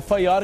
FIR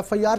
FIR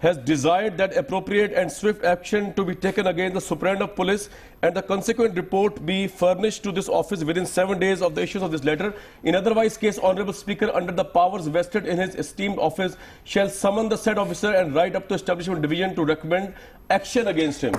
has desired that appropriate and swift action to be taken against the Superintendent of Police and the consequent report be furnished to this office within 7 days of the issuance of this letter. In otherwise case, Honorable Speaker, under the powers vested in his esteemed office, shall summon the said officer and write up to Establishment Division to recommend action against him.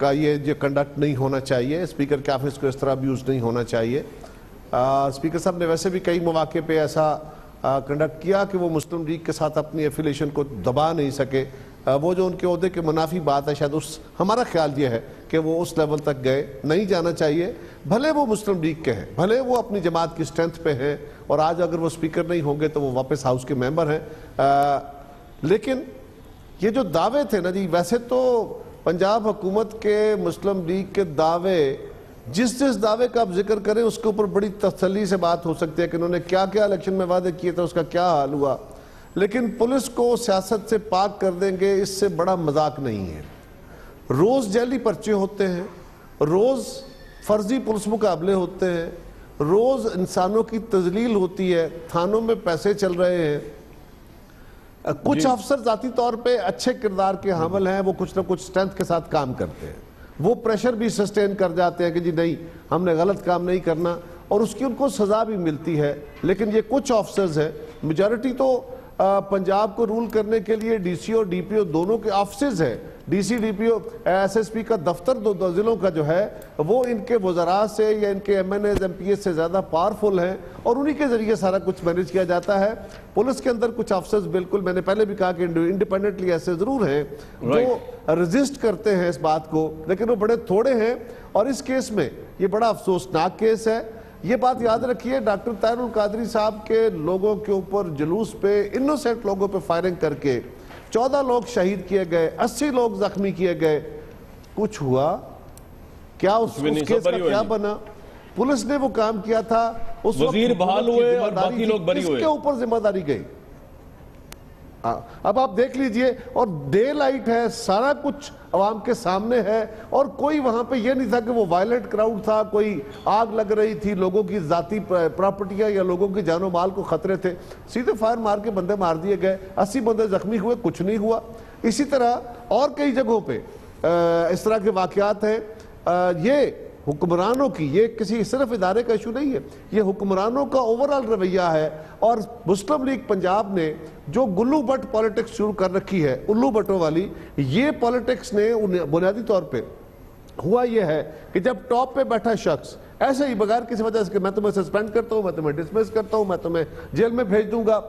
کا یہ conduct نہیں ہونا چاہیے، speaker کے office کو اس طرح abuse نہیں ہونا چاہیے۔ اسپیکر صاحب نے ویسے بھی کئی مواقع پہ ایسا کنڈکٹ کیا کہ وہ مسلم لیگ کے ساتھ اپنی ایفیلیشن کو دبا نہیں سکے۔ وہ جو ان کے عہدے کے منافی بات ہے، شاید ہمارا خیال یہ ہے کہ وہ اس لیول تک گئے نہیں جانا چاہیے، بھلے وہ مسلم لیگ کے ہیں، بھلے وہ اپنی جماعت کی اسٹرینتھ پہ ہیں، اور آج اگر وہ اسپیکر نہیں ہوں گے تو وہ واپس ہاؤس کے ممبر ہیں۔ لیکن یہ جو دعوے تھے نا جی، ویسے تو پنجاب حکومت کے مسلم لیگ کے دعوے، جس دعوے کا آپ ذکر کریں اس کے اوپر بڑی تسلی سے بات ہو سکتی ہے کہ انہوں نے کیا کیا الیکشن میں وعدے کیے تھے، اس کا کیا حال ہوا، لیکن پولیس کو سیاست سے پاک کر دیں گے، اس سے بڑا مذاق نہیں ہے۔ روز جعلی پرچے ہوتے ہیں، روز فرضی پولیس مقابلے ہوتے ہیں، روز انسانوں کی تذلیل ہوتی ہے، تھانوں میں پیسے چل رہے ہیں۔ کچھ افسر ذاتی طور پہ اچھے کردار کے حامل ہیں، وہ کچھ نہ کچھ اسٹرینتھ کے ساتھ کام کرتے ہیں، وہ پریشر بھی سسٹین کر جاتے ہیں کہ جی نہیں، ہم نے غلط کام نہیں کرنا، اور اس کی ان کو سزا بھی ملتی ہے۔ لیکن یہ کچھ آفیسرز ہیں، میجارٹی تو پنجاب کو رول کرنے کے لیے ڈی سی اور ڈی پی او دونوں کے آفسز ہیں، D C D P O S S P کا دفتر دو ضلعوں کا جو ہے وہ ان کے وزراء سے یا ان کے M N As M P S سے زیادہ پاورفل ہیں، اور انہی کے ذریعے سارا کچھ مینیج کیا جاتا ہے۔ پولیس کے اندر کچھ آفسرز بالکل، میں نے پہلے بھی کہا کہ انڈیپینڈنٹلی ایسے ضرور ہیں جو ریزسٹ کرتے ہیں اس بات کو، لیکن وہ بڑے تھوڑے ہیں، اور اس کیس میں یہ بڑا افسوسناک کیس ہے۔ یہ بات یاد رکھیے، ڈاکٹر طاہر القادری صاحب کے لوگوں کے اوپر جلوس پہ، انوسینٹ لوگوں پہ فائرنگ کر کے 14 لوگ شہید کیے گئے، 80 لوگ زخمی کیے گئے، کچھ ہوا کیا؟ اس کیس کا کیا بنا؟ پولیس نے وہ کام کیا تھا، اس وزیر بحال ہوئے اور باقی لوگ بری ہوئے، کس کے اوپر ذمہ داری گئی؟ اب آپ دیکھ لیجئے، اور ڈے لائٹ ہے، سارا کچھ عوام کے سامنے ہے، اور کوئی وہاں پہ یہ نہیں تھا کہ وہ وائلنٹ کراؤڈ تھا، کوئی آگ لگ رہی تھی، لوگوں کی ذاتی پراپرٹیاں یا لوگوں کی جان و مال کو خطرے تھے، سیدھے فائر مار کے بندے مار دیے گئے، 80 بندے زخمی ہوئے، کچھ نہیں ہوا۔ اسی طرح اور کئی جگہوں پہ اس طرح کے واقعات ہیں۔ یہ حکمرانوں کی، یہ کسی صرف ادارے کا ایشو نہیں ہے، یہ حکمرانوں کا اوورآل رویہ ہے، اور مسلم لیگ پنجاب نے جو گلو بٹ پالیٹکس شروع کر رکھی ہے، الو بٹوں والی، یہ پالیٹکس نے بنیادی طور پہ ہوا یہ ہے کہ جب ٹاپ پہ بیٹھا شخص ایسے ہی بغیر کسی وجہ سے کہ میں تمہیں سسپینڈ کرتا ہوں، میں تمہیں ڈسمس کرتا ہوں، میں تمہیں جیل میں بھیج دوں گا،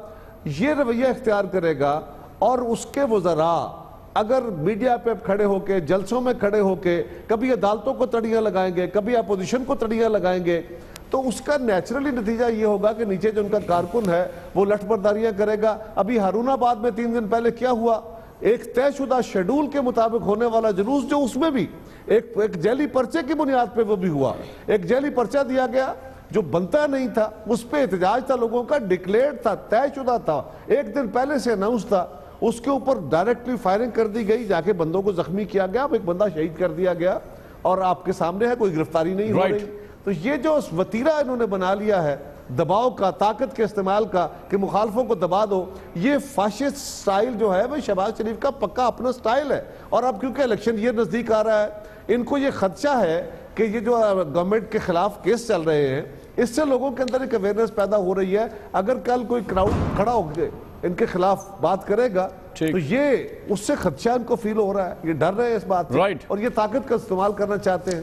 یہ رویہ اختیار کرے گا، اور اس کے وزراء اگر میڈیا پہ کھڑے ہو کے، جلسوں میں کھڑے ہو کے کبھی عدالتوں کو تڑیاں لگائیں گے، کبھی اپوزیشن کو تڑیاں لگائیں گے، تو اس کا نیچرلی نتیجہ یہ ہوگا کہ نیچے جو ان کا کارکن ہے وہ لٹھ برداریاں کرے گا۔ ابھی ہارون آباد میں 3 دن پہلے کیا ہوا؟ ایک طے شدہ شیڈول کے مطابق ہونے والا جلوس، جو اس میں بھی ایک جعلی پرچے کی بنیاد پہ وہ بھی ہوا، ایک جعلی پرچہ دیا گیا جو بنتا نہیں تھا، اس پہ احتجاج تھا لوگوں کا، ڈکلیئرڈ تھا، طے شدہ تھا، 1 دن پہلے سے اناؤنس تھا، اس کے اوپر ڈائریکٹلی فائرنگ کر دی گئی، جا کے بندوں کو زخمی کیا گیا، اب ایک بندہ شہید کر دیا گیا، اور آپ کے سامنے ہے، کوئی گرفتاری نہیں ہو رہی۔ تو یہ جو وتیرہ انہوں نے بنا لیا ہے دباؤ کا، طاقت کے استعمال کا، کہ مخالفوں کو دبا دو، یہ فاشسٹ سٹائل جو ہے وہ شہباز شریف کا پکا اپنا سٹائل ہے۔ اور اب کیونکہ الیکشن یہ نزدیک آ رہا ہے، ان کو یہ خدشہ ہے کہ یہ جو گورنمنٹ کے خلاف کیس چل رہے ہیں، اس سے لوگوں کے اندر ایک اویئرنیس پیدا ہو رہی ہے، اگر کل کوئی کراؤڈ کھڑا ہو کے ان کے خلاف بات کرے گا تو یہ اس سے خدشہ ان کو فیل ہو رہا ہے، یہ ڈر رہے ہیں اس بات سے، اور یہ طاقت کا استعمال کرنا چاہتے ہیں۔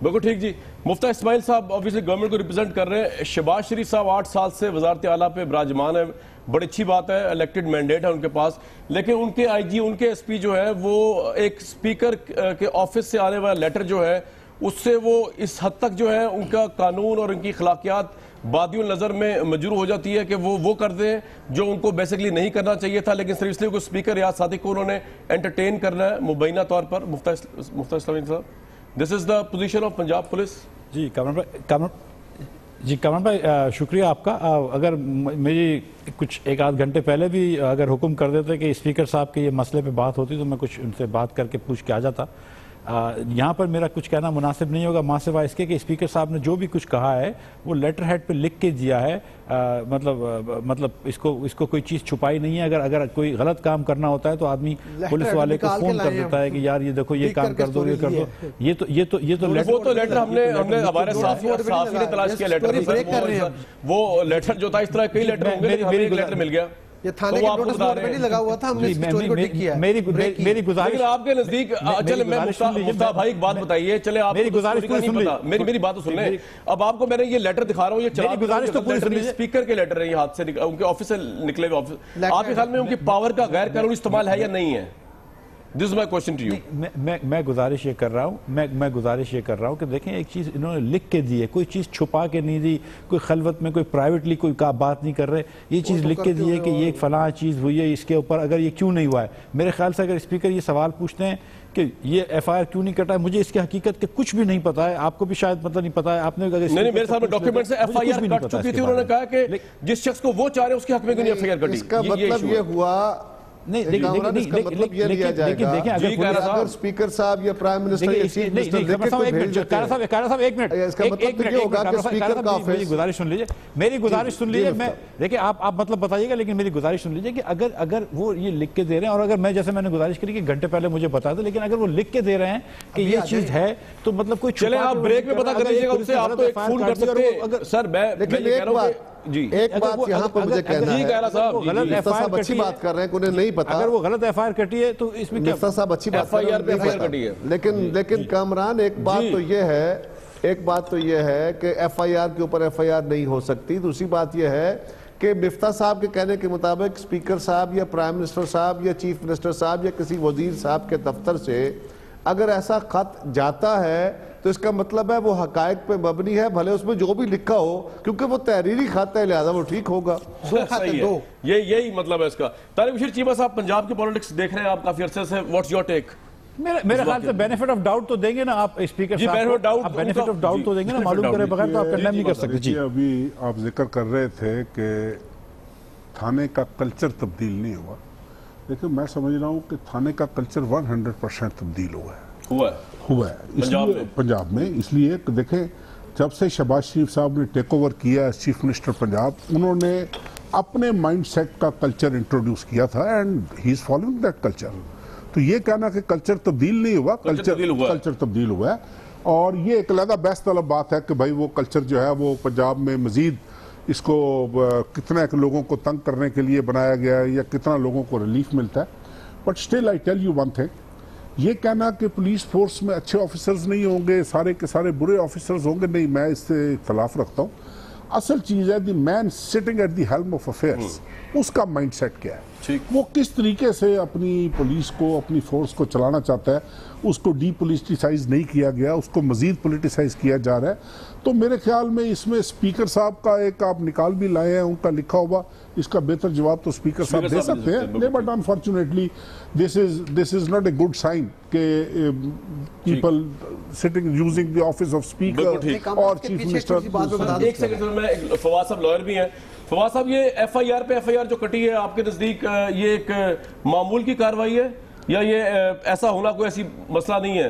بالکل ٹھیک جی۔ مفتہ اسماعیل صاحب obviously گورنمنٹ کو ریپرزینٹ کر رہے ہیں، شہباز شریف صاحب 8 سال سے وزارت اعلیٰ پہ براجمان ہے، بڑی اچھی بات ہے، الیکٹڈ مینڈیٹ ہے ان کے پاس، لیکن ان کے آئی جی، ان کے ایس پی جو ہے وہ ایک سپیکر کے آفس سے آنے والا لیٹر جو ہے اس سے وہ اس حد تک جو ہے ان کا قانون اور ان کی اخلاقیات بادی النظر میں مجروح ہو جاتی ہے کہ وہ کر دیں جو ان کو بیسکلی نہیں کرنا چاہیے تھا، لیکن صرف اس لیے کوئی سپیکر ریاض صادق کو انہوں نے انٹرٹین کرنا ہے مبینہ طور پر۔ مفتہ اسلام صاحب، this is the position of Punjab police. جی کامران بھائی شکریہ آپ کا۔ اگر میری کچھ 1-8 گھنٹے پہلے بھی اگر حکم کر دیتے کہ اسپیکر صاحب کے یہ مسئلے پہ بات ہوتی تو میں کچھ ان سے بات کر کے پوچھ کے آ جاتا۔ یہاں پر میرا کچھ کہنا مناسب نہیں ہوگا، ماں سوا اس کے کہ اسپیکر صاحب نے جو بھی کچھ کہا ہے وہ لیٹر ہیڈ پہ لکھ کے دیا ہے، مطلب اس کو کوئی چیز چھپائی نہیں ہے۔ اگر کوئی غلط کام کرنا ہوتا ہے تو آدمی پولیس والے کو فون کر دیتا ہے کہ یار یہ دیکھو یہ کام کر دو، یہ کر دو، یہ تو لیٹر ہم نے ہمارے صحافی نے تلاش کیا، لیٹر وہ لیٹر جو تھا اس طرح کئی لیٹر ہوں گے، ہمیں ایک لیٹر مل گیا۔ یہ تھانے کے نوٹس بورڈ پہ نہیں لگا ہوا تھا, ہم نے اس اسٹوری کو ٹک کیا ہے. میری گزارش, لیکن آپ کے نزدیک چلے میں مفتاح بھائی ایک بات بتائیے, چلے آپ میری گزارش پوری سن لیجیے, میری بات تو سن لیں. اب آپ کو میں نے یہ لیٹر دکھا رہا ہوں, یہ چلا گزارش تو پوری سن لیجیے. اسپیکر کے لیٹر ہیں, یہ ہاتھ سے ان کے آفس سے نکلے ہوئے آفس. آپ کے خیال میں ان کی پاور کا غیر قانونی استعمال ہے یا نہیں ہے؟ This is my question to you. میں گزارش یہ کر رہا ہوں, میں گزارش یہ کر رہا ہوں کہ دیکھیں ایک چیز انہوں نے لکھ کے دی ہے, کوئی چیز چھپا کے نہیں دی, کوئی خلوت میں کوئی پرائیویٹلی کوئی بات نہیں کر رہے, یہ چیز لکھ کے دی ہے کہ یہ ایک فلاں چیز ہوئی ہے, اس کے اوپر اگر یہ کیوں نہیں ہوا ہے. میرے خیال سے اگر اسپیکر یہ سوال پوچھتے ہیں کہ یہ ایف آئی آر کیوں نہیں کٹا ہے, مجھے اس کی حقیقت کے کچھ بھی نہیں پتا ہے, آپ کو بھی شاید پتہ نہیں پتا ہے. آپ نے نہیں, میرے ساتھ ڈاکیومنٹ سے ایف آئی آر کٹ چکی تھی, انہوں نے کہا کہ جس شخص کو وہ چاہ رہے ہیں اس کے حق میں کیوں نہیں ایف آئی آر کٹی. اس کا مطلب یہ ہوا نہیں, مطلب یہ لیا جائے گا اگر اسپیکر صاحب یا پرائم منسٹر یا چیف منسٹر لکھ کے کوئی بھیج دیتے ہیں. کارا صاحب ایک منٹ, اس کا مطلب یہ ہوگا کہ اسپیکر کا آفس. گزارش سن لیجئے, میری گزارش سن لیجئے. میں دیکھیں آپ مطلب بتائیے گا, لیکن میری گزارش سن لیجئے کہ اگر وہ یہ لکھ کے دے رہے ہیں, اور اگر میں جیسے میں نے گزارش کری کہ گھنٹے پہلے مجھے بتا دیں, لیکن اگر وہ لکھ کے دے رہے ہیں کہ یہ چیز ہے تو مطلب کوئی چلے آپ بریک میں پتا کر لیجیے گا ان سے, آپ تو ایک فون کر سکتے ہیں. سر میں یہ کہہ رہا ہوں جی ایک بات یہاں پر مجھے کہنا ہے, مفتاح صاحب اچھی بات کر رہے ہیں, انہیں نہیں پتا اگر وہ غلط ایف آئی آر کٹی ہے تو اس میں کیا. مفتاح صاحب اچھی بات کر رہے ہیں, لیکن کامران ایک بات تو یہ ہے کہ ایف آئی آر کے اوپر ایف آئی آر نہیں ہو سکتی. دوسری بات یہ ہے کہ مفتاح صاحب کے کہنے کے مطابق اسپیکر صاحب یا پرائم منسٹر صاحب یا چیف منسٹر صاحب یا کسی وزیر صاحب کے دفتر سے اگر ایسا خط جاتا ہے تو اس کا مطلب ہے وہ حقائق پہ مبنی ہے, بھلے اس میں جو بھی لکھا ہو, کیونکہ وہ تحریری خط ہے, لہذا وہ ٹھیک ہوگا. یہی مطلب ہے اس کا. طارق بشیر چیمہ صاحب, پنجاب کی پالیٹکس دیکھ رہے ہیں آپ کافی عرصے سے, واٹس یور ٹیک؟ میرے خیال سے بینیفٹ آف ڈاؤٹ تو دیں گے نا آپ اسپیکر صاحب, آپ بینیفٹ آف ڈاؤٹ تو دیں گے نا, معلوم کرے بغیر تو آپ کنڈیم نہیں کر سکتے. جی ابھی آپ ذکر کر رہے تھے کہ تھانے کا کلچر تبدیل نہیں ہوا, لیکن میں سمجھ رہا ہوں کہ تھانے کا کلچر 100% تبدیل ہوا ہے. ہوا ہے پنجاب میں, اس لیے کہ دیکھیں جب سے شہباز شریف صاحب نے ٹیک اوور کیا ایز چیف منسٹر پنجاب, انہوں نے اپنے مائنڈ سیٹ کا کلچر انٹروڈیوس کیا تھا and he is following that culture. تو یہ کہنا کہ کلچر تبدیل نہیں ہوا, کلچر تبدیل ہوا ہے. اور یہ ایک علیحدہ بحث طلب بات ہے کہ بھائی وہ کلچر جو ہے وہ پنجاب میں مزید اس کو کتنا لوگوں کو تنگ کرنے کے لیے بنایا گیا ہے یا کتنا لوگوں کو ریلیف ملتا ہے. But still I tell you one thing, یہ کہنا کہ پولیس فورس میں اچھے آفیسرز نہیں ہوں گے, سارے کے سارے برے آفیسرز ہوں گے, نہیں, میں اس سے اختلاف رکھتا ہوں. اصل چیز ہے the man sitting at the helm of affairs, اس کا مائنڈ سیٹ کیا ہے, وہ کس طریقے سے اپنی پولیس کو, اپنی فورس کو چلانا چاہتا ہے. اس کو ڈی پولیٹیسائز نہیں کیا گیا, اس کو مزید پولیٹیسائز کیا جا رہا ہے. تو میرے خیال میں اس میں اسپیکر صاحب کا ایک آپ نکال بھی لائے ہیں, ان کا لکھا ہوا, اس کا بہتر جواب تو اسپیکر صاحب دے سکتے ہیں. But unfortunately this is not a good sign کہ people sitting using the office of speaker اور چیف منسٹر. ایک سیکنڈ میں, فواد صاحب لائر بھی ہیں. فواد صاحب, یہ ایف آئی آر پہ ایف آئی آر جو کٹی ہے, آپ کے نزدیک یہ ایک معمول کی کارروائی ہے یا یہ ایسا ہونا کوئی ایسی مسئلہ نہیں ہے؟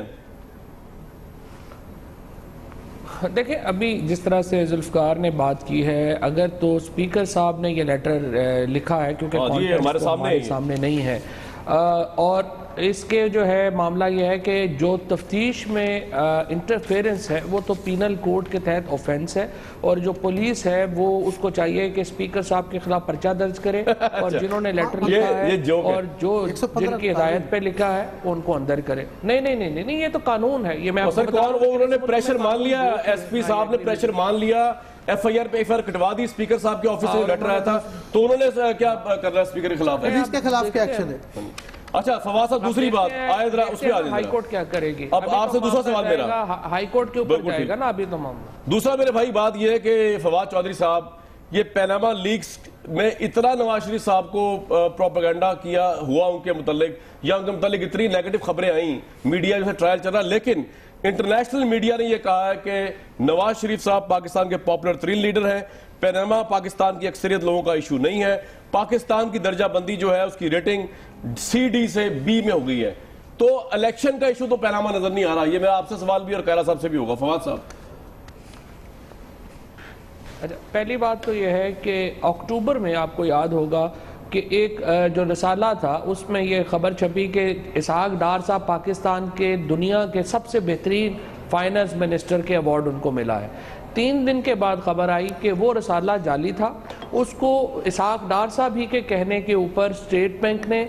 دیکھیں, ابھی جس طرح سے ذوالفقار نے بات کی ہے, اگر تو اسپیکر صاحب نے یہ لیٹر لکھا ہے, کیونکہ ہمارے سامنے نہیں ہے, اور اس کے جو ہے معاملہ یہ ہے کہ جو تفتیش میں انٹرفیرنس ہے وہ تو پینل کوڈ کے تحت اوفینس ہے, اور جو پولیس ہے وہ اس کو چاہیے کہ اسپیکر صاحب کے خلاف پرچہ درج کرے, اور جنہوں نے لیٹر لکھا ہے اور جن کی ہدایت پہ لکھا ہے ان کو اندر کرے. نہیں, یہ تو قانون ہے. یہ میں آپ کو بتا رہا ہوں, انہوں نے پریشر مان لیا, ایس پی صاحب نے پریشر مان لیا, ایف آئی آر پہ ایف آئی آر کٹوا دی, اسپیکر صاحب کے آفس سے لیٹر آیا تھا, تو انہوں نے کیا کرنا ہے اسپیکر کے خلاف؟ پولیس کے خلاف کیا ایکشن ہے؟ اچھا فواد صاحب, دوسری بات آئے ذرا اس پہ آ جائیں. ہائی کورٹ کیا کرے گی؟ اب آپ سے دوسرا سوال میرا, ہائی کورٹ کے اوپر جائے گا نا ابھی تو معاملہ. دوسرا میرے بھائی بات یہ ہے کہ فواد چودھری صاحب, یہ پیناما لیکس میں اتنا نواز شریف صاحب کو پروپیگنڈا کیا ہوا ان کے متعلق, یا ان کے متعلق اتنی نیگیٹو خبریں آئیں, میڈیا جو ہے ٹرائل چل رہا, لیکن انٹرنیشنل میڈیا نے یہ کہا ہے کہ نواز شریف صاحب پاکستان کے پاپولر ترین لیڈر ہیں, پیناما پاکستان کی اکثریت لوگوں کا ایشو نہیں ہے, پاکستان کی درجہ بندی جو ہے اس کی ریٹنگ سی ڈی سے بی میں ہو گئی ہے, تو الیکشن کا ایشو تو پیناما نظر نہیں آ رہا. یہ میرا آپ سے سوال بھی اور کیرا صاحب سے بھی ہوگا. فواد صاحب, اچھا, پہلی بات تو یہ ہے کہ اکتوبر میں آپ کو یاد ہوگا کہ ایک جو رسالہ تھا اس میں یہ خبر چھپی کہ اسحاق ڈار صاحب پاکستان کے دنیا کے سب سے بہترین فائنانس منسٹر کے ایوارڈ ان کو ملا ہے. 3 دن کے بعد خبر آئی کہ وہ رسالہ جعلی تھا. اس کو اسحاق ڈار صاحب ہی کے کہنے کے اوپر اسٹیٹ بینک نے,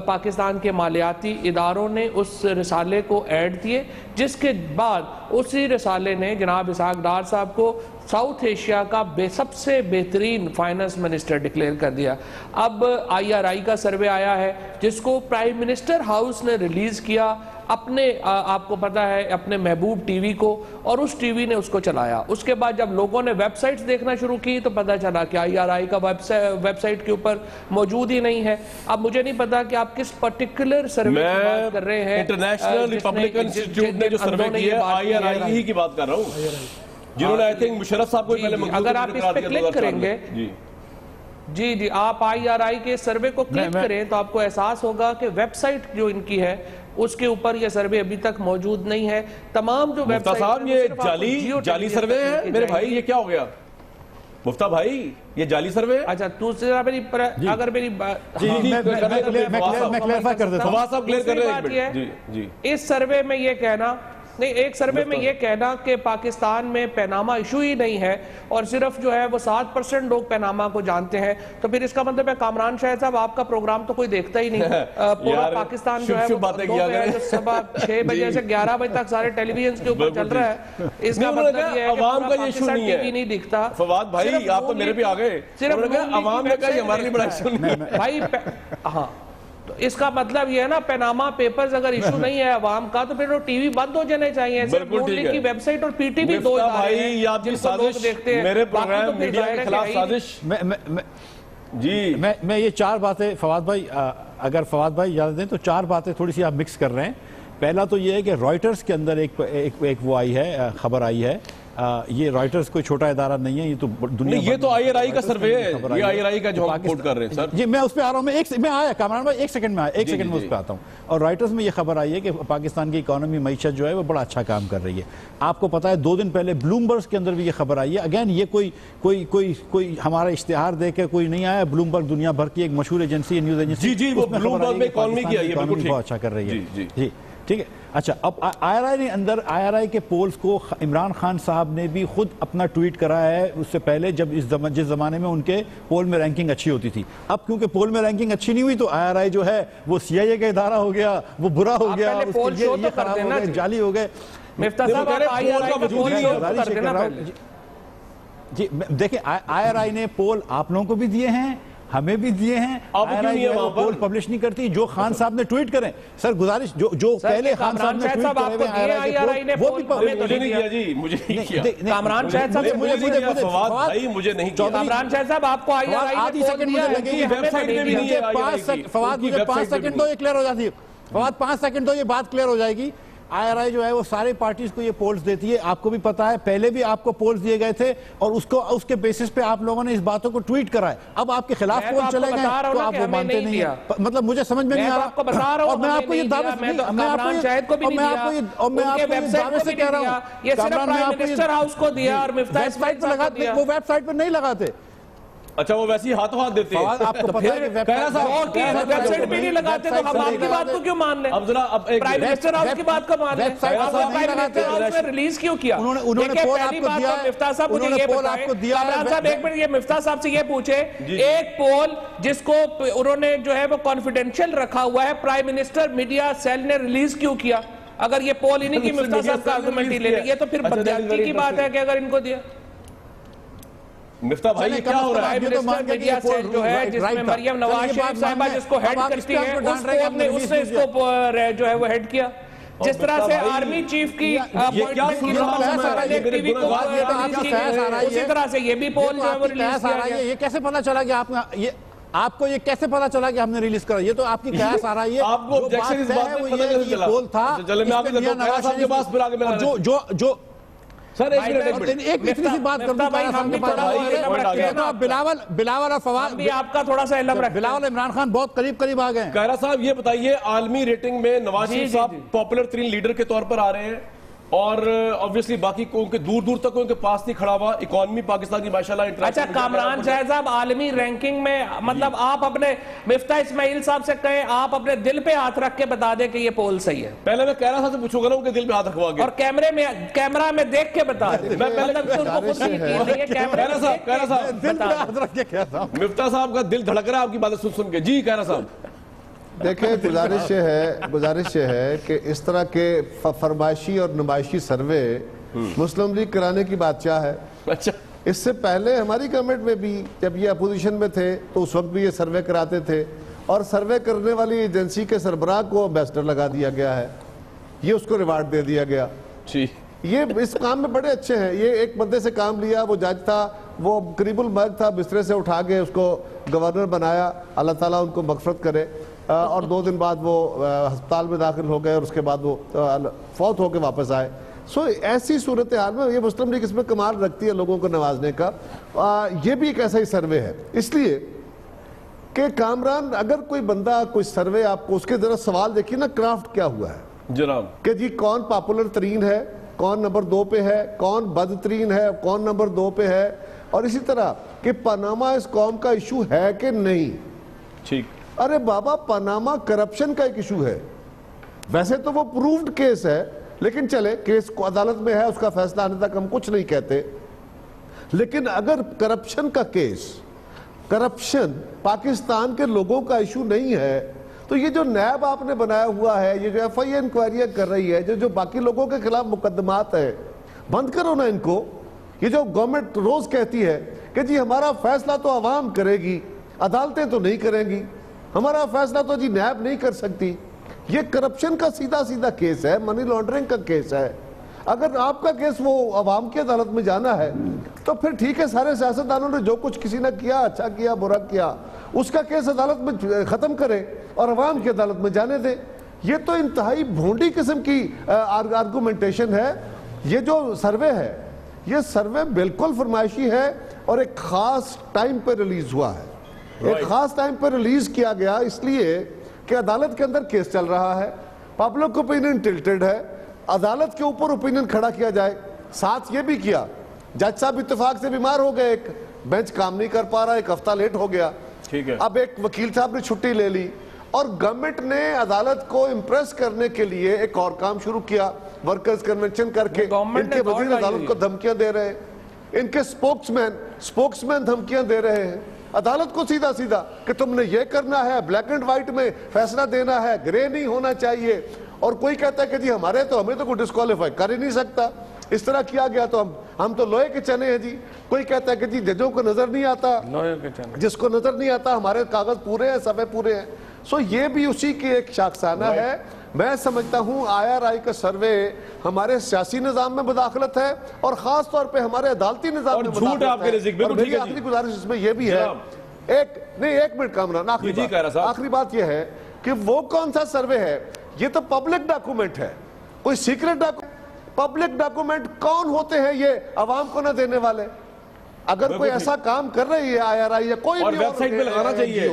پاکستان کے مالیاتی اداروں نے اس رسالے کو ایڈ دیے, جس کے بعد اسی رسالے نے جناب اسحاق ڈار صاحب کو ساؤتھ ایشیا کا سب سے بہترین فائنانس منسٹر ڈکلیئر کر دیا. اب IRI کا سروے آیا ہے جس کو پرائم منسٹر ہاؤس نے ریلیز کیا اپنے, آپ کو پتا ہے, اپنے محبوب ٹی وی کو, اور اس ٹی وی نے اس کو چلایا. اس کے بعد جب لوگوں نے ویب سائٹس دیکھنا شروع کی تو پتا چلا کہ IRI کا ویب سائٹ کے اوپر موجود ہی نہیں ہے. اب مجھے نہیں پتا کہ آپ کس پرٹیکولر سروے کی بات کر رہے ہیں. انٹرنیشنل ریپبلکن انسٹیٹیوٹ نے جو سروے کیا ہے IRI ہی کی بات کر رہا ہوں, جنہوں نے آئی تھنک مشرف صاحب کو پہلے منظور. اگر آپ اس پہ کلک کریں گے, جی آپ IRI کے سروے کو کلک کریں تو آپ کو احساس ہوگا کہ ویب سائٹ جو ان کی ہے اس کے اوپر یہ سروے ابھی تک موجود نہیں ہے. تمام جو ویب سائٹ صاحب یہ جعلی سروے ہے میرے بھائی, یہ کیا ہو گیا مفتہ بھائی, یہ جعلی سروے ہے. اچھا اگر میری میں کلیئرفائی کر دیتا ہوں. فواد صاحب کلیئر کر رہے ہیں. اس سروے میں یہ کہنا نہیں, ایک سروے میں یہ کہنا کہ پاکستان میں پیناما ایشو ہی نہیں ہے اور صرف جو ہے وہ 7% لوگ پیناما کو جانتے ہیں, تو پھر اس کا مطلب ہے کامران شاہد صاحب آپ کا پروگرام تو کوئی دیکھتا ہی نہیں. پورا پاکستان جو ہے وہ صبح 6 بجے سے 11 بجے تک سارے ٹیلی ویژن کے اوپر چل رہا ہے. اس کا مطلب یہ ہے کہ عوام کا ایشو نہیں ہے, نہیں دکھتا. فواد بھائی آپ تو میرے بھی آگئے, صرف عوام نے کہا یہ ہمارے لیے بڑا ایشو نہیں ہے بھائی. ہاں, تو اس کا مطلب یہ ہے نا, پیناما پیپرز اگر ایشو نہیں ہے عوام کا تو پھر وہ ٹی وی بند ہو جانے چاہیے. بالکل ٹھیک ہے. کی ویب سائٹ اور پی ٹی وی 2 ادارے ہیں جن کو لوگ دیکھتے ہیں. میرے پروگرام میڈیا کے خلاف سازش. جی میں یہ 4 باتیں فواد بھائی, اگر فواد بھائی اجازت دیں تو 4 باتیں تھوڑی سی آپ مکس کر رہے ہیں. پہلا تو یہ ہے کہ رائٹرز کے اندر ایک وہ آئی ہے, خبر آئی ہے. یہ رائٹرز کوئی چھوٹا ادارہ نہیں ہے, یہ تو دنیا, یہ تو IRI کا سروے ہے, یہ IRI کا جو ہم کوٹ کر رہے ہیں سر. جی میں اس پہ آ رہا ہوں, میں آیا کامران بھائی, 1 سیکنڈ میں آیا, 1 سیکنڈ میں اس پہ آتا ہوں. اور رائٹرز میں یہ خبر آئی ہے کہ پاکستان کی اکانومی معیشت جو ہے وہ بڑا اچھا کام کر رہی ہے. آپ کو پتا ہے 2 دن پہلے بلومبرگ کے اندر بھی یہ خبر آئی ہے. اگین یہ کوئی ہمارا اشتہار دے کے کوئی نہیں آیا. بلومبرگ دنیا بھر کی ایک مشہور ایجنسی ہے, نیوز ایجنسی. جی وہ بلومبرگ میں اکانومی کی ہے, یہ بالکل بہت اچھا کر رہی ہے. جی ٹھیک ہے. اچھا, اب IRI نے اندر IRI کے پولز کو عمران خان صاحب نے بھی خود اپنا ٹویٹ کرا ہے اس سے پہلے, جب جس زمانے میں ان کے پول میں رینکنگ اچھی ہوتی تھی. اب کیونکہ پول میں رینکنگ اچھی نہیں ہوئی تو IRI جو ہے وہ CIA کا ادارہ ہو گیا, وہ برا ہو گیا, اس کے یہ خراب ہو گئے, جعلی ہو گئے. جی دیکھیں IRI نے پول آپ لوگوں کو بھی دیے ہیں, ہمیں بھی دیے ہیں. پول پبلش نہیں کرتی. جو خان صاحب نے ٹویٹ کریں سر, گزارش جو پہلے خان صاحب نے ٹویٹ کرے وہ بھی مجھے نہیں کیا. جی مجھے نہیں کیا. کامران شاہد صاحب, فواد بھائی مجھے نہیں کیا. کامران شاہد صاحب آپ کو آدھی سیکنڈ مجھے لگے گی. فواد مجھے 5 سیکنڈ دو, یہ کلیئر ہو جاتی ہے. فواد 5 سیکنڈ دو, یہ بات کلیئر ہو جائے گی. IRI جو ہے وہ سارے پارٹیز کو یہ پولز دیتی ہے. آپ کو بھی پتا ہے پہلے بھی آپ کو پولز دیے گئے تھے اور اس کے بیسس پہ آپ لوگوں نے اس باتوں کو ٹویٹ کرا ہے. اب آپ کے خلاف پول چلے گئے تو آپ وہ مانتے نہیں ہیں. مطلب مجھے سمجھ میں نہیں آ رہا, اور میں آپ کو یہ دعوے سے کہہ رہا ہوں, وہ ویب سائٹ پہ نہیں لگاتے. اچھا وہ ویسے ہی ہاتھوں ہاتھ دیتے ہیں. آپ کو پتہ ہے کہ ویب سائٹ پہ نہیں لگاتے تو ہم آپ کی بات کو کیوں مان لیں؟ اب ذرا پرائم منسٹر ہاؤس کی بات کو مان لیں. پرائم منسٹر ہاؤس نے ریلیز کیوں کیا؟ انہوں نے پول آپ کو دیا ہے. مفتاح صاحب مجھے یہ بتائیں, کامران صاحب ایک منٹ, یہ مفتاح صاحب سے یہ پوچھے, ایک پول جس کو انہوں نے جو ہے وہ کانفیڈینشیل رکھا ہوا ہے, پرائم منسٹر میڈیا سیل نے ریلیز کیوں کیا؟ اگر یہ پول انہی کی مفتاح صاحب کا آرگومنٹ ہی لے لیں, یہ تو پھر بدقسمتی کی بات ہے کہ اگر ان کو دیا. مفتاح بھائی کیا ہو رہا ہے؟ پرائم منسٹر میڈیا سیل جو ہے جس میں مریم نواز شریف صاحبہ جس کو ہیڈ کرتی ہے, اس نے اس کو جو ہے وہ ہیڈ کیا. جس طرح سے آرمی چیف کی اپوائنٹمنٹ کی ٹی وی کو اسی طرح سے یہ بھی پول جو ہے وہ ریلیز کیا گیا. یہ کیسے پتا چلا کہ آپ کو یہ کیسے پتا چلا کہ ہم نے ریلیز کرا؟ یہ تو آپ کی قیاس آ رہا ہے. آپ کو objection اس بات میں پتہ کیسے چلا؟ پول تھا جو سر ایک اتنی سی بات کرتا بلاول اور فواد بھی آپ کا تھوڑا سا علم رکھیں. بلاول عمران خان بہت قریب آ گئے ہیں. کائرہ صاحب یہ بتائیے, عالمی ریٹنگ میں نواز شریف صاحب پاپولر ترین لیڈر کے طور پر آ رہے ہیں, اور obviously باقی کو ان کے دور دور تک ان کے پاس نہیں کھڑا ہوا. اکانومی پاکستان کی ماشاءاللہ. اچھا کامران شاہد صاحب عالمی رینکنگ میں مطلب آپ اپنے مفتاح اسماعیل صاحب سے کہیں آپ اپنے دل پہ ہاتھ رکھ کے بتا دیں کہ یہ پول صحیح ہے. پہلے میں کہہ رہا تھا سے پوچھوں گا نا ان کے دل پہ ہاتھ رکھوا کے, اور کیمرہ میں دیکھ کے بتا دیں. میں پہلے مفتاح صاحب کا دل دھڑک رہا ہے آپ کی باتیں سن کے. جی کہہ رہا صاحب. دیکھیں گزارش یہ ہے کہ اس طرح کے فرمائشی اور نمائشی سروے مسلم لیگ کرانے کی بادشاہ ہے. اچھا اس سے پہلے ہماری گورنمنٹ میں بھی جب یہ اپوزیشن میں تھے تو اس وقت بھی یہ سروے کراتے تھے, اور سروے کرنے والی ایجنسی کے سربراہ کو امبیسڈر لگا دیا گیا ہے, یہ اس کو ریوارڈ دے دیا گیا. یہ اس کام میں بڑے اچھے ہیں. یہ ایک بندے سے کام لیا, وہ جج تھا, وہ قریب المرگ تھا, بسترے سے اٹھا کے اس کو گورنر بنایا, اللہ تعالیٰ ان کو مغفرت کرے, اور 2 دن بعد وہ ہسپتال میں داخل ہو گئے اور اس کے بعد وہ فوت ہو کے واپس آئے. سو ایسی صورتحال میں یہ مسلم لیگ اس میں کمال رکھتی ہے لوگوں کو نوازنے کا. یہ بھی ایک ایسا ہی سروے ہے, اس لیے کہ کامران اگر کوئی بندہ کوئی سروے آپ کو اس کے ذرا سوال دیکھیے نا, کرافٹ کیا ہوا ہے جناب, کہ جی کون پاپولر ترین ہے, کون نمبر 2 پہ ہے, کون بد ترین ہے, کون نمبر 2 پہ ہے, اور اسی طرح کہ پاناما اس قوم کا ایشو ہے کہ نہیں. ٹھیک. ارے بابا پاناما کرپشن کا ایک ایشو ہے, ویسے تو وہ پروفڈ کیس ہے, لیکن چلے کیس کو عدالت میں ہے, اس کا فیصلہ آنے تک ہم کچھ نہیں کہتے. لیکن اگر کرپشن کا کیس, کرپشن پاکستان کے لوگوں کا ایشو نہیں ہے, تو یہ جو نیب آپ نے بنایا ہوا ہے, یہ جو ایف آئی اے انکوائریاں کر رہی ہے, جو باقی لوگوں کے خلاف مقدمات ہیں, بند کرو نا ان کو. یہ جو گورنمنٹ روز کہتی ہے کہ جی ہمارا فیصلہ تو عوام کرے گی, عدالتیں تو نہیں کریں گی, ہمارا فیصلہ تو جی نیب نہیں کر سکتی. یہ کرپشن کا سیدھا کیس ہے, منی لانڈرنگ کا کیس ہے. اگر آپ کا کیس وہ عوام کی عدالت میں جانا ہے تو پھر ٹھیک ہے, سارے سیاستدانوں نے جو کچھ کسی نے کیا, اچھا کیا برا کیا, اس کا کیس عدالت میں ختم کرے اور عوام کی عدالت میں جانے دے. یہ تو انتہائی بھونڈی قسم کی آرگومنٹیشن ہے. یہ جو سروے ہے, یہ سروے بالکل فرمائشی ہے, اور ایک خاص ٹائم پہ ریلیز ہوا ہے. ایک خاص ٹائم پہ ریلیز کیا گیا اس لیے کہ عدالت کے اندر کیس چل رہا ہے, پبلک اوپینین ٹلٹڈ ہے, عدالت کے اوپر اوپینین کھڑا کیا جائے. ساتھ یہ بھی کیا, جج صاحب اتفاق سے بیمار ہو گئے, ایک بینچ کام نہیں کر پا رہا, 1 ہفتہ لیٹ ہو گیا. اب ایک وکیل صاحب نے چھٹی لے لی, اور گورنمنٹ نے عدالت کو امپریس کرنے کے لیے ایک اور کام شروع کیا, ورکرز کنونشن کر کے. ان کے وزیر عدالت کو دھمکیاں دے رہے ہیں, ان کے سپوکسمین دھمکیاں دے رہے ہیں عدالت کو سیدھا کہ تم نے یہ کرنا ہے, بلیک اینڈ وائٹ میں فیصلہ دینا ہے, گرے نہیں ہونا چاہیے. اور کوئی کہتا ہے کہ جی ہمیں تو کوئی ڈسکوالیفائی کر ہی نہیں سکتا, اس طرح کیا گیا تو ہم تو لوہے کے چنے ہیں جی. کوئی کہتا ہے کہ جی ججوں کو نظر نہیں آتا, جس کو نظر نہیں آتا, ہمارے کاغذ پورے ہیں, صفحے پورے ہیں. سو یہ بھی اسی کی ایک شاخسانہ ہے. میں سمجھتا ہوں آئی آر آئی کا سروے ہمارے سیاسی نظام میں مداخلت ہے, اور خاص طور پہ ہمارے عدالتی نظام میں مداخلت ہے. اور میری آخری گزارش اس میں یہ بھی ہے, ایک منٹ کامران, آخری بات یہ ہے کہ وہ کون سا سروے ہے, یہ تو پبلک ڈاکومنٹ ہے, کوئی سیکرٹ ڈاکومنٹ. پبلک ڈاکومنٹ کون ہوتے ہیں یہ عوام کو نہ دینے والے؟ اگر کوئی ایسا کام کر رہی ہے آئی آر آئی یا کوئی بھی ویب سائٹ پہ لگانا چاہیے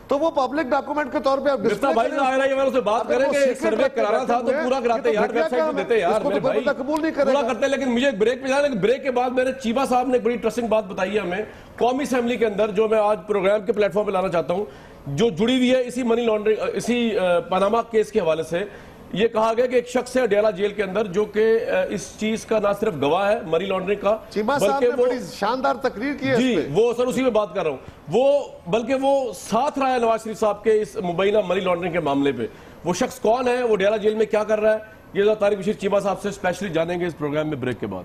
تو وہ پبلک ڈاکومنٹ کے طور پہ آپ مفتاح بھائی سے آئی والوں سے بات کریں کہ سروے کرانا تھا تو پورا کراتے یار, ویب سائٹ پہ دیتے یار, میرے بھائی قبول نہیں کرے پورا کرتے. لیکن مجھے بریک پہ جانا, لیکن بریک کے بعد میرے چیبہ صاحب نے ایک بڑی انٹرسٹنگ بات بتائی ہے ہمیں قومی اسمبلی کے اندر, جو میں آج پروگرام کے پلیٹ فارم پہ لانا چاہتا ہوں, جو جڑی ہوئی ہے اسی منی لانڈرنگ, اسی پاناما کیس کے حوالے سے. یہ کہا گیا کہ ایک شخص ہے اڈیالہ جیل کے اندر جو کہ اس چیز کا نہ صرف گواہ ہے منی لانڈرنگ کا, بلکہ وہ شاندار تقریر کی ہے. جی وہ سر اسی میں بات کر رہا ہوں, وہ بلکہ وہ ساتھ رہا ہے نواز شریف صاحب کے اس مبینہ منی لانڈرنگ کے معاملے پہ. وہ شخص کون ہے, وہ اڈیالہ جیل میں کیا کر رہا ہے, یہ طارق بشیر چیبہ صاحب سے اسپیشلی جانیں گے اس پروگرام میں بریک کے بعد.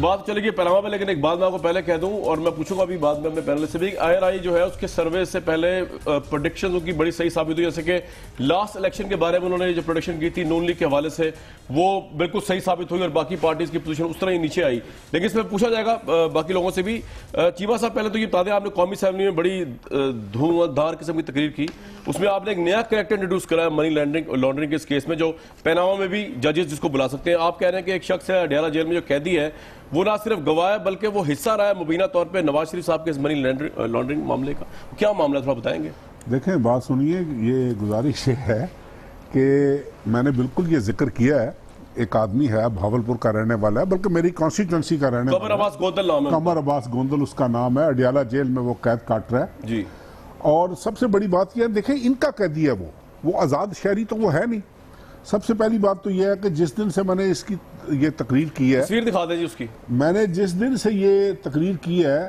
بات چلے گی پاناما پہ, لیکن ایک بات میں آپ کو پہلے کہہ دوں, اور میں پوچھوں گا ابھی بعد میں اپنے پینل سے بھی, آئی آر آئی جو ہے اس کے سروے سے پہلے پریڈکشن کی بڑی صحیح ثابت ہوئی, جیسے کہ لاسٹ الیکشن کے بارے میں انہوں نے جو پریڈکشن کی تھی نون لیگ کے حوالے سے, وہ بالکل صحیح ثابت ہوئی اور باقی پارٹیز کی پوزیشن اس طرح ہی نیچے آئی. لیکن اس میں پوچھا جائے گا باقی لوگوں سے بھی. چیبہ صاحب پہلے تو یہ بتا دیں, آپ نے قومی اسمبلی میں بڑی دھواں دھار قسم کی تقریر کی, اس میں آپ نے ایک نیا کریکٹر انٹروڈیوس کرا ہے منی لانڈرنگ کے اس کیس میں, جو پاناما میں بھی ججز جس کو بلا سکتے ہیں. آپ کہہ رہے ہیں کہ ایک شخص ہے اڈیالہ جیل میں جو قیدی ہے, وہ نہ صرف گواہ ہے بلکہ وہ حصہ رہا ہے مبینہ طور پہ نواز شریف صاحب کے اس منی لانڈرنگ معاملے کا. کیا معاملہ تھوڑا بتائیں گے؟ دیکھیں بات سنیے, یہ گزارش یہ ہے کہ میں نے بالکل یہ ذکر کیا ہے, ایک آدمی ہے بھاولپور کا رہنے والا ہے, بلکہ میری کانسٹیٹوئنسی کا رہنے والا ہے, قمر عباس گوندل نام ہے, قمر عباس گوندل اس کا نام ہے, اڈیالہ جیل میں وہ قید کاٹ رہا ہے جی. اور سب سے بڑی بات یہ ہے, دیکھیں ان کا قیدی ہے, وہ آزاد شہری تو وہ ہے نہیں. سب سے پہلی بات تو یہ ہے کہ جس دن سے میں نے اس کی یہ تقریر کی ہے, تصویر دکھا دیں جی اس کی, میں نے جس دن سے یہ تقریر کی ہے,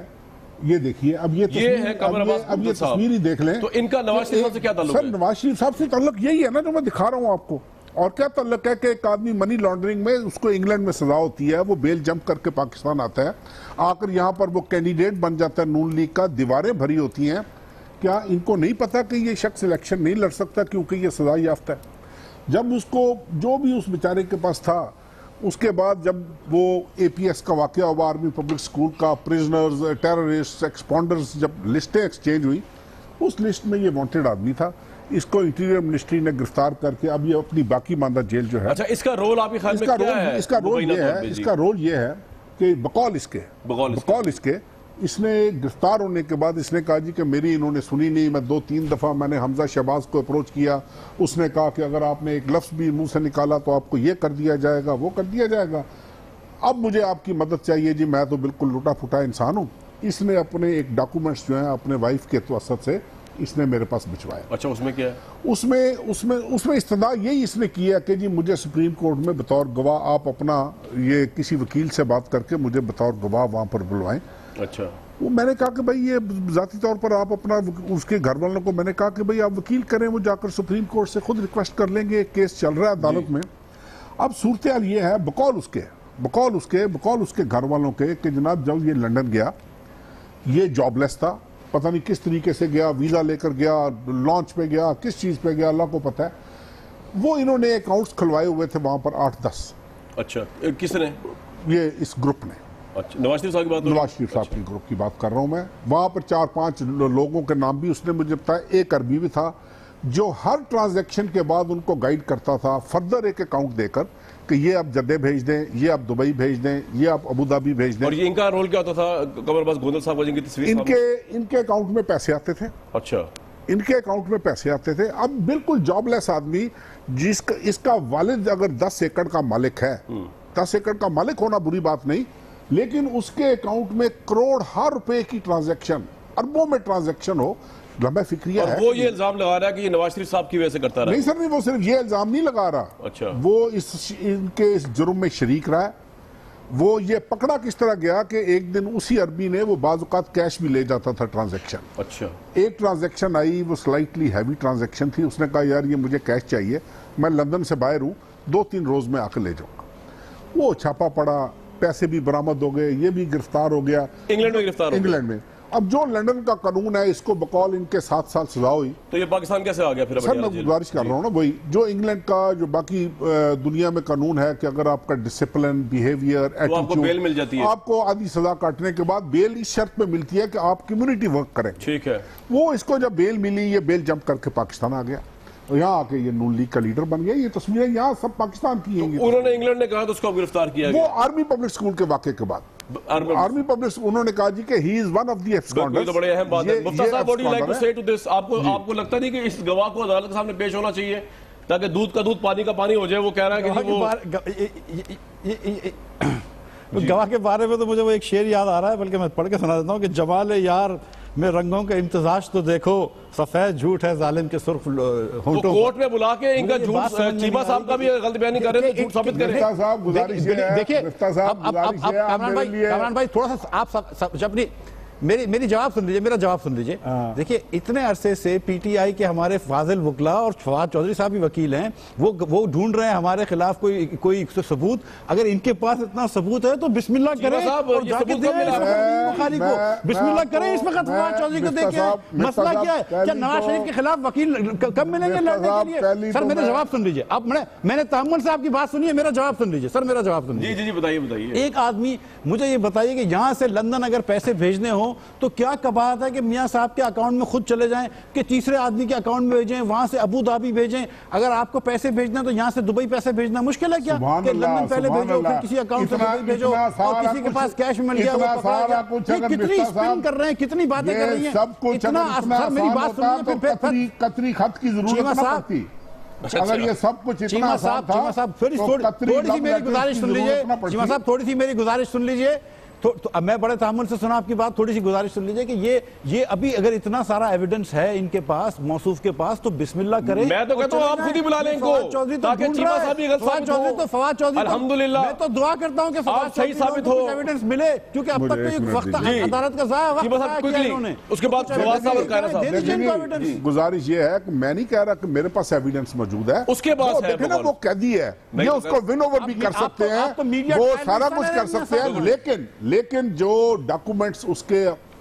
یہ دیکھیے اب یہ تصویر ہی دیکھ لیں. تو ان کا نواز شریف صاحب سے کیا تعلق ہے؟ سر نواز شریف صاحب سے تعلق یہی ہے نا جو میں دکھا رہا ہوں آپ کو. اور کیا تعلق ہے کہ ایک آدمی منی لانڈرنگ میں اس کو انگلینڈ میں سزا ہوتی ہے, وہ بیل جمپ کر کے پاکستان آتا ہے, آ کر یہاں پر وہ کینڈیڈیٹ بن جاتا ہے نون لیگ کا, دیواریں بھری ہوتی ہیں. کیا ان کو نہیں پتا کہ یہ شخص الیکشن نہیں لڑ سکتا کیونکہ یہ سزا یافتہ ہے؟ جب اس کو جو بھی اس بیچارے کے پاس تھا, اس کے بعد جب وہ اے پی ایس کا واقعہ ہوا, آرمی پبلک سکول کا, پریزنرز, ٹیررسٹ, ایکسپانڈرز, جب لسٹیں ایکسچینج ہوئی, اس لسٹ میں یہ وانٹڈ آدمی تھا. اس کو انٹیریئر منسٹری نے گرفتار کر کے اب یہ اپنی باقی ماندہ جیل جو ہے. اچھا, اس کا رول آپ کے خیال میں کیا ہے؟ اس کا رول یہ ہے کہ بقول اس کے اس نے گرفتار ہونے کے بعد اس نے کہا جی کہ میری انہوں نے سنی نہیں, میں 2-3 دفعہ میں نے حمزہ شہباز کو اپروچ کیا, اس نے کہا کہ اگر آپ نے ایک لفظ بھی منہ سے نکالا تو آپ کو یہ کر دیا جائے گا, وہ کر دیا جائے گا, اب مجھے آپ کی مدد چاہیے جی, میں تو بالکل لٹا پھٹا انسان ہوں. اس نے اپنے ایک ڈاکومنٹس جو ہیں اپنے وائف کے توسط سے اس نے میرے پاس بھجوایا. اچھا, اس میں کیا ہے؟ اس میں استدعا یہی اس نے کیا کہ جی مجھے سپریم کورٹ میں بطور گواہ آپ اپنا یہ کسی وکیل سے بات کر کے مجھے بطور گواہ وہاں پر بلوائیں. اچھا, وہ میں نے کہا کہ بھئی یہ ذاتی طور پر آپ اپنا اس کے گھر والوں کو میں نے کہا کہ بھئی آپ وکیل کریں, وہ جا کر سپریم کورٹ سے خود ریکویسٹ کر لیں گے, ایک کیس چل رہا ہے عدالت میں. اب صورتحال یہ ہے بقول اس کے گھر والوں کے کہ جناب جب یہ لندن گیا, یہ جاب لیس تھا, پتہ نہیں کس طریقے سے گیا, ویزا لے کر گیا, لانچ پہ گیا, کس چیز پہ گیا اللہ کو پتہ ہے. وہ انہوں نے اکاؤنٹس کھلوائے ہوئے تھے وہاں پر 8-10. اچھا, کس نے؟ یہ اس گروپ نے. اچھا, نواز شریف صاحب کی بات, نواز شریف صاحب کی گروپ کی بات کر رہا ہوں میں. وہاں پر 4-5 لوگوں کے نام بھی اس نے مجھے بتایا, ایک عربی بھی تھا جو ہر ٹرانزیکشن کے بعد ان کو گائیڈ کرتا تھا, فردر ایک اکاؤنٹ دے کر کہ یہ آپ جدہ بھیج دیں, یہ آپ دبئی بھیج دیں, یہ آپ ابو دھابی بھیج دیں. اور یہ ان کا رول کیا ہوتا تھا؟ قمر عباس گوندل صاحب جن کی تصویر ان کے اکاؤنٹ میں پیسے آتے تھے. اچھا, ان کے اکاؤنٹ میں پیسے آتے تھے. اب بالکل جاب لیس آدمی اس کا والد اگر 10 ایکڑ کا مالک ہے, 10 ایکڑ کا مالک ہونا بری بات نہیں, لیکن اس کے اکاؤنٹ میں کروڑ ہر روپے کی ٹرانزیکشن, اربوں میں ٹرانزیکشن ہو, لمبا فکریہ ہے. اور وہ یہ الزام لگا رہا ہے کہ یہ نواز شریف صاحب کی وجہ سے کرتا رہا. نہیں سر, نہیں, وہ صرف یہ الزام نہیں لگا رہا. اچھا, وہ ان کے اس جرم میں شریک رہا ہے. وہ یہ پکڑا کس طرح گیا کہ ایک دن اسی عربی نے وہ بعض اوقات کیش بھی لے جاتا تھا ٹرانزیکشن. اچھا, ایک ٹرانزیکشن آئی, وہ سلائٹلی ہیوی ٹرانزیکشن تھی. اس نے کہا یار یہ مجھے کیش چاہیے, میں لندن سے باہر ہوں, 2-3 روز میں آ کے لے جاؤں گا. وہ چھاپا پڑا, پیسے بھی برآمد ہو گئے, یہ بھی گرفتار ہو گیا. انگلینڈ میں. اب جو لندن کا قانون ہے اس کو بقول ان کے 7 سال سزا ہوئی. تو یہ پاکستان کیسے آ گیا پھر؟ سر میں گزارش کر رہا ہوں نا, وہی جو انگلینڈ کا جو باقی دنیا میں قانون ہے کہ اگر آپ کا ڈسپلن, بیہیویئر, ایٹیٹیوڈ, آپ کو بیل مل جاتی ہے, آپ کو آدھی سزا کاٹنے کے بعد بیل اس شرط پہ ملتی ہے کہ آپ کمیونٹی ورک کریں. ٹھیک ہے. وہ اس کو جب بیل ملی, یہ بیل جمپ کر کے پاکستان آ گیا, یہاں آ کے یہ نون لیگ کا لیڈر بن گیا. یہ تصویریں یہاں سب پاکستان کی ہیں. انہوں نے انگلینڈ نے کہا تو اس کو گرفتار کیا گیا. وہ آرمی پبلک سکول کے واقعے کے بعد آرمی پبلک انہوں نے کہا جی کہ ہی از ون آف دی ایبسکانڈرز. تو بڑے اہم بات ہے. مفتی صاحب, what do you like to say to this? آپ کو لگتا نہیں کہ اس گواہ کو عدالت کے سامنے پیش ہونا چاہیے تاکہ دودھ کا دودھ پانی کا پانی ہو جائے؟ وہ کہہ رہا ہے کہ وہ گواہ کے بارے میں تو مجھے وہ ایک شعر یاد آ رہا ہے, بلکہ میں پڑھ کے سنا دیتا ہوں کہ جمال یار میں رنگوں کا امتزاج تو دیکھو, سفید جھوٹ ہے ظالم کے سرخ ہونٹوں. کورٹ میں بلا کے ان کا جھوٹ, چیمہ صاحب کا بھی غلط بیانی کر رہے ہیں, جھوٹ ثابت کریں. دیکھیے کامران بھائی تھوڑا سا آپ اپنی میری جواب سن لیجئے, میرا جواب سن لیجئے. دیکھیں اتنے عرصے سے پی ٹی آئی کے ہمارے فاضل وکلا اور فواد چودھری صاحب بھی وکیل ہیں, وہ ڈھونڈ رہے ہیں ہمارے خلاف کوئی ثبوت. اگر ان کے پاس اتنا ثبوت ہے تو بسم اللہ کریں اور جا کے دیں بخاری کو, بسم اللہ کریں اس وقت فواد چودھری کو دیکھیں. مسئلہ کیا ہے؟ کیا نواز شریف کے خلاف وکیل کب ملیں گے لڑنے کے لیے؟ سر میرا جواب سن لیجئے. اب میں نے تحمل سے آپ کی بات سنی ہے, میرا جواب سن لیجئے. سر میرا جواب سن لیجئے. جی بتائیے. ایک آدمی مجھے یہ بتائیے کہ یہاں سے لندن اگر پیسے بھیجنے ہوں ہوں تو کیا کباہت ہے کہ میاں صاحب کے اکاؤنٹ میں خود چلے جائیں کہ تیسرے آدمی کے اکاؤنٹ میں بھیجیں, وہاں سے ابو دھابی بھیجیں. اگر آپ کو پیسے بھیجنا تو یہاں سے دبئی پیسے بھیجنا مشکل ہے کیا کہ لندن پہلے بھیجو پھر کسی اکاؤنٹ سے دبئی بھیجو اور کسی کے پاس کیش مل گیا وہ پکڑا گیا. کتنی اسپن کر رہے ہیں, کتنی باتیں کر رہی ہیں, سب کچھ میری بات سنیے پھر قطری خط کی ضرورت نہ پڑتی. اگر یہ سب کچھ اتنا آسان تھا تھوڑی سی میری گزارش سن لیجئے چیمہ صاحب, تھوڑی سی میری گزارش سن لیجئے. میں بڑے تحمل سے سنا آپ کی بات, تھوڑی سی گزارش سن لیجئے کہ یہ ابھی اگر اتنا سارا ایویڈنس ہے ان کے پاس, موصوف کے پاس, تو بسم اللہ کریں. میں تو کہتا ہوں آپ خود ہی بلا لیں ان کو تاکہ چیمہ صاحب بھی غلط ثابت ہو. فواد چودھری الحمدللہ میں تو دعا کرتا ہوں کہ فواد صحیح ثابت ہو, ایویڈنس ملے, کیونکہ اب تک تو ایک وقت عدالت کا ضائع وقت کیا انہوں نے. اس کے بعد فواد صاحب گزارش یہ ہے کہ میں نہیں کہہ رہا کہ میرے پاس ایویڈنس موجود ہے, اس کے پاس ہے, نا وہ قیدی ہے, یہ اس کو ون اوور بھی کر سکتے ہیں, وہ سارا کچھ کر سکتے ہیں, لیکن جو ڈاکومنٹس